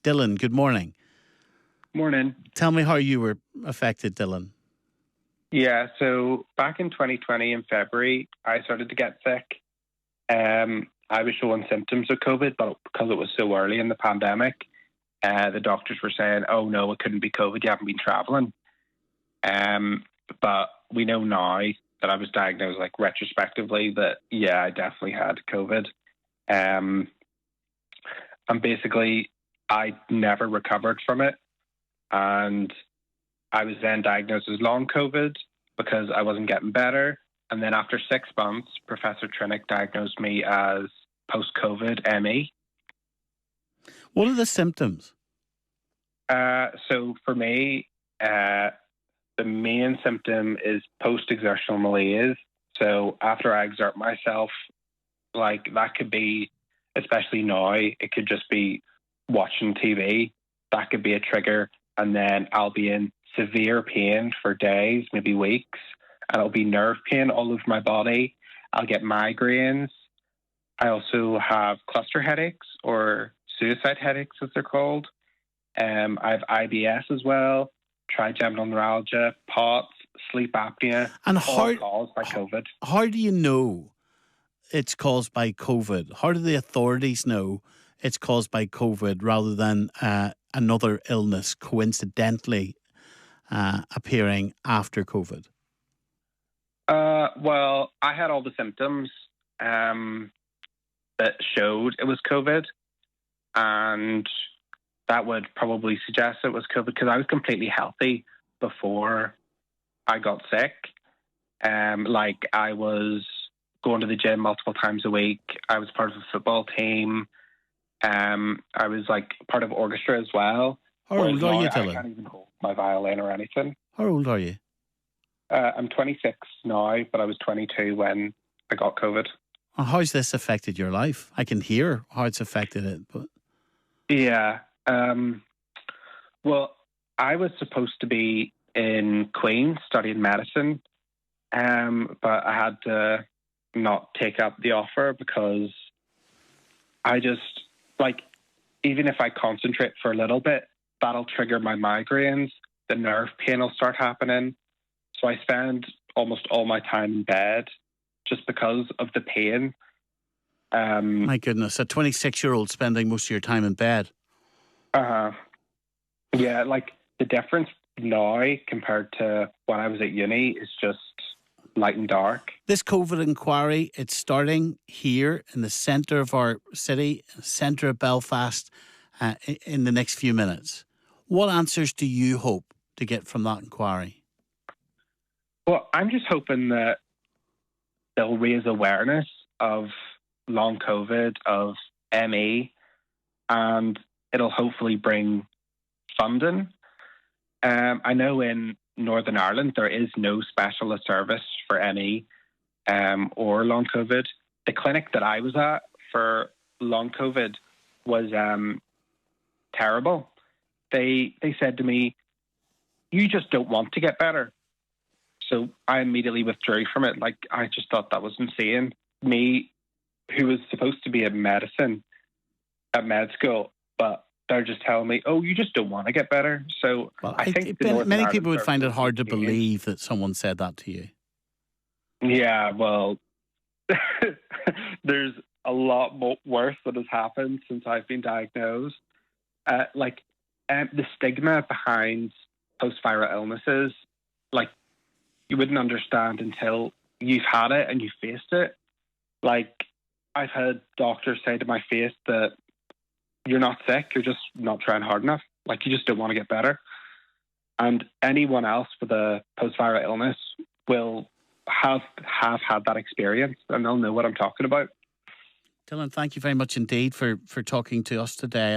Dylan, good morning. Morning. Tell me how you were affected, Dylan. Yeah, so back in 2020 in February, I started to get sick. I was showing symptoms of COVID, but because it was so early in the pandemic, the doctors were saying, oh no, it couldn't be COVID, you haven't been travelling. But we know now that I was diagnosed, like retrospectively, that yeah, I definitely had COVID. And basically, I never recovered from it. And I was then diagnosed as long COVID because I wasn't getting better. And then after 6 months, Professor Trinick diagnosed me as post-COVID ME. What are the symptoms? So for me, the main symptom is Post Exertional Malaise. So after I exert myself, like that could be, especially now, it could just be watching TV. That could be a trigger. And then I'll be in severe pain for days, maybe weeks. And it'll be nerve pain all over my body. I'll get migraines. I also have cluster headaches or suicide headaches, as they're called. I have IBS as well, trigeminal neuralgia, POTS, sleep apnea, and all caused by COVID. How do you know it's caused by COVID? How do the authorities know it's caused by COVID rather than another illness coincidentally appearing after COVID? Well, I had all the symptoms that showed it was COVID, and that would probably suggest it was COVID because I was completely healthy before I got sick. Like I was going to the gym multiple times a week. I was part of a football team. I was like part of orchestra as well. How old are you, Dylan? I can't even hold my violin or anything. How old are you? I'm 26 now, but I was 22 when I got COVID. And how's this affected your life? I can hear how it's affected it, but yeah. Well, I was supposed to be in Queen's studying medicine, but I had to not take up the offer because I just, like, even if I concentrate for a little bit, that'll trigger my migraines. The nerve pain will start happening. So I spend almost all my time in bed just because of the pain. My goodness, a 26-year-old spending most of your time in bed. Yeah, like the difference now compared to when I was at uni is just light and dark. This COVID inquiry, it's starting here in the centre of our city, centre of Belfast, in the next few minutes. What answers do you hope to get from that inquiry? Well, I'm just hoping that they'll raise awareness of long COVID, of ME, and it'll hopefully bring funding. I know in Northern Ireland there is no specialist service for ME or long COVID. The clinic that I was at for long COVID was terrible. They said to me, you just don't want to get better. So I immediately withdrew from it. Like, I just thought that was insane. Me, who was supposed to be in medicine at med school, but they're just telling me, oh, you just don't want to get better. So well, I think many people would find it hard to believe that someone said that to you. Yeah, well, there's a lot worse that has happened since I've been diagnosed. The stigma behind post-viral illnesses, like, you wouldn't understand until you've had it and you faced it. Like, I've had doctors say to my face that you're not sick, you're just not trying hard enough. Like, you just don't want to get better. And anyone else with a post-viral illness will have had that experience and they'll know what I'm talking about. Dylan, thank you very much indeed for talking to us today.